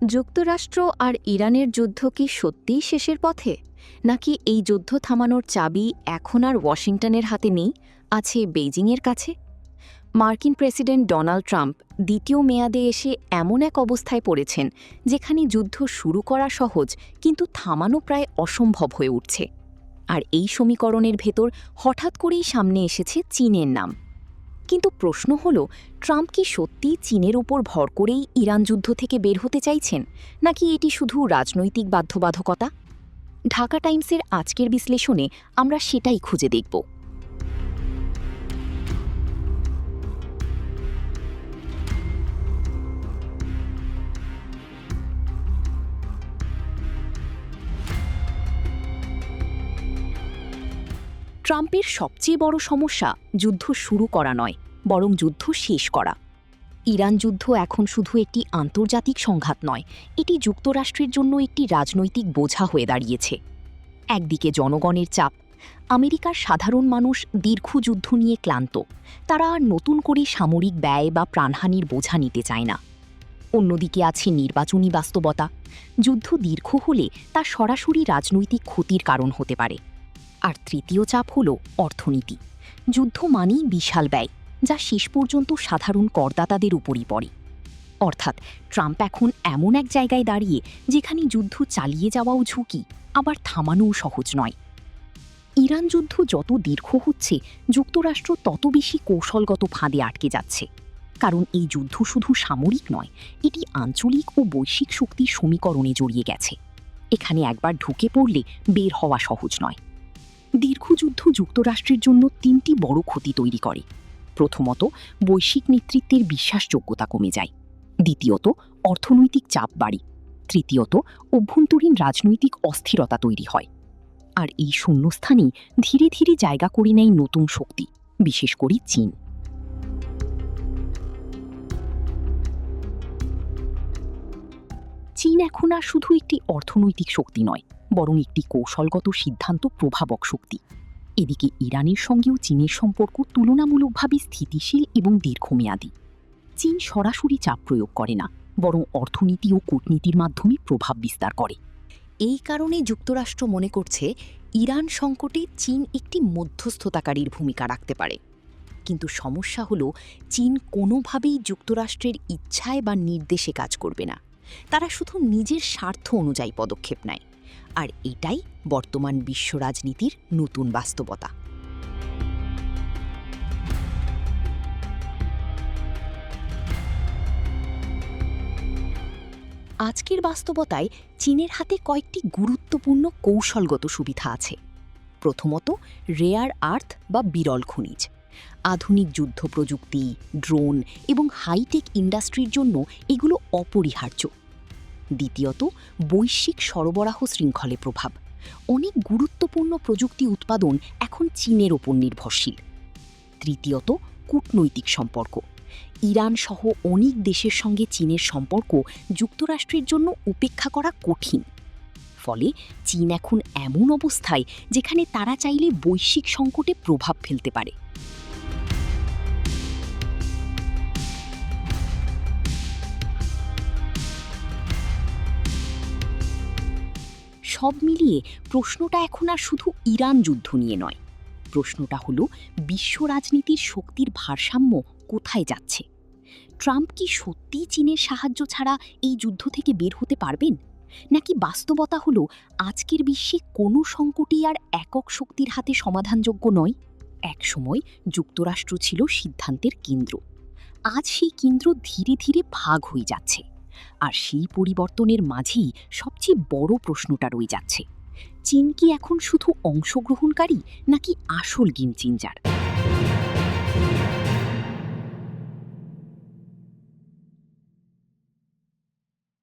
যুক্তরাষ্ট্র আর ইরানের যুদ্ধ কি সত্যিই শেষের পথে, নাকি এই যুদ্ধ থামানোর চাবি এখন আর ওয়াশিংটনের হাতে নেই, আছে বেইজিংয়ের কাছে? মার্কিন প্রেসিডেন্ট ডোনাল্ড ট্রাম্প দ্বিতীয় মেয়াদে এসে এমন এক অবস্থায় পড়েছেন যেখানে যুদ্ধ শুরু করা সহজ কিন্তু থামানো প্রায় অসম্ভব হয়ে উঠছে। আর এই সমীকরণের ভেতর হঠাৎ করেই সামনে এসেছে চীনের নাম। কিন্তু প্রশ্ন হল, ট্রাম্প কি সত্যিই চীনের উপর ভর করেই ইরান যুদ্ধ থেকে বের হতে চাইছেন, নাকি এটি শুধু রাজনৈতিক বাধ্যবাধকতা? ঢাকা টাইমসের আজকের বিশ্লেষণে আমরা সেটাই খুঁজে দেখব। ট্রাম্পের সবচেয়ে বড় সমস্যা যুদ্ধ শুরু করা নয়, বরং যুদ্ধ শেষ করা। ইরান যুদ্ধ এখন শুধু একটি আন্তর্জাতিক সংঘাত নয়, এটি যুক্তরাষ্ট্রের জন্য একটি রাজনৈতিক বোঝা হয়ে দাঁড়িয়েছে। একদিকে জনগণের চাপ, আমেরিকার সাধারণ মানুষ দীর্ঘ যুদ্ধ নিয়ে ক্লান্ত, তারা আর নতুন করে সামরিক ব্যয় বা প্রাণহানির বোঝা নিতে চায় না। অন্যদিকে আছে নির্বাচনী বাস্তবতা, যুদ্ধ দীর্ঘ হলে তা সরাসরি রাজনৈতিক ক্ষতির কারণ হতে পারে। আর তৃতীয় চাপ হল অর্থনীতি। যুদ্ধ মানেই বিশাল ব্যয়, যা শেষ পর্যন্ত সাধারণ করদাতাদের উপরই পড়ে। অর্থাৎ ট্রাম্প এখন এমন এক জায়গায় দাঁড়িয়ে যেখানে যুদ্ধ চালিয়ে যাওয়াও ঝুঁকি, আবার থামানোও সহজ নয়। ইরান যুদ্ধ যত দীর্ঘ হচ্ছে, যুক্তরাষ্ট্র তত বেশি কৌশলগত ফাঁদে আটকে যাচ্ছে। কারণ এই যুদ্ধ শুধু সামরিক নয়, এটি আঞ্চলিক ও বৈশ্বিক শক্তির সমীকরণে জড়িয়ে গেছে। এখানে একবার ঢুকে পড়লে বের হওয়া সহজ নয়। দীর্ঘযুদ্ধ যুক্তরাষ্ট্রের জন্য তিনটি বড় ক্ষতি তৈরি করে। প্রথমত, বৈশ্বিক নেতৃত্বের বিশ্বাসযোগ্যতা কমে যায়। দ্বিতীয়ত, অর্থনৈতিক চাপ বাড়ে। তৃতীয়ত, অভ্যন্তরীণ রাজনৈতিক অস্থিরতা তৈরি হয়। আর এই শূন্যস্থানেই ধীরে ধীরে জায়গা করে নেয় নতুন শক্তি, বিশেষ করে চীন। চীন এখন আর শুধু একটি অর্থনৈতিক শক্তি নয়, বরং একটি কৌশলগত সিদ্ধান্ত প্রভাবক শক্তি। এদিকে ইরানের সঙ্গেও চীনের সম্পর্ক তুলনামূলকভাবে স্থিতিশীল এবং দীর্ঘমেয়াদী। চীন সরাসরি চাপ প্রয়োগ করে না, বরং অর্থনীতি ও কূটনীতির মাধ্যমে প্রভাব বিস্তার করে। এই কারণে যুক্তরাষ্ট্র মনে করছে ইরান সংকটে চীন একটি মধ্যস্থতাকারীর ভূমিকা রাখতে পারে। কিন্তু সমস্যা হল, চীন কোনোভাবেই যুক্তরাষ্ট্রের ইচ্ছায় বা নির্দেশে কাজ করবে না। তারা শুধু নিজের স্বার্থ অনুযায়ী পদক্ষেপ নেয়। আর এটাই বর্তমান বিশ্ব রাজনীতির নতুন বাস্তবতা। আজকের বাস্তবতায় চীনের হাতে কয়েকটি গুরুত্বপূর্ণ কৌশলগত সুবিধা আছে। প্রথমত, রেয়ার আর্থ বা বিরল খনিজ। আধুনিক যুদ্ধ প্রযুক্তি, ড্রোন এবং হাইটেক ইন্ডাস্ট্রির জন্য এগুলো অপরিহার্য। দ্বিতীয়ত, বৈশ্বিক সরবরাহ শৃঙ্খলে প্রভাব। অনেক গুরুত্বপূর্ণ প্রযুক্তি উৎপাদন এখন চীনের ওপর নির্ভরশীল। তৃতীয়ত, কূটনৈতিক সম্পর্ক। ইরান সহ অনেক দেশের সঙ্গে চীনের সম্পর্ক যুক্তরাষ্ট্রের জন্য উপেক্ষা করা কঠিন। ফলে চীন এখন এমন অবস্থায় যেখানে তারা চাইলে বৈশ্বিক সংকটে প্রভাব ফেলতে পারে। সব মিলিয়ে প্রশ্নটা এখন আর শুধু ইরান যুদ্ধ নিয়ে নয়, প্রশ্নটা হলো বিশ্ব রাজনীতির শক্তির ভারসাম্য কোথায় যাচ্ছে। ট্রাম্প কি সত্যিই চীনের সাহায্য ছাড়া এই যুদ্ধ থেকে বের হতে পারবেন, নাকি বাস্তবতা হলো আজকের বিশ্বে কোনো সংকটই আর একক শক্তির হাতে সমাধানযোগ্য নয়? একসময় যুক্তরাষ্ট্র ছিল সিদ্ধান্তের কেন্দ্র, আজ সেই কেন্দ্র ধীরে ধীরে ভাগ হয়ে যাচ্ছে। আর সেই পরিবর্তনের মাঝেই সবচেয়ে বড় প্রশ্নটা রয়ে যাচ্ছে, চীন কি এখন শুধু অংশগ্রহণকারী নাকি আসল গেম চেঞ্জার?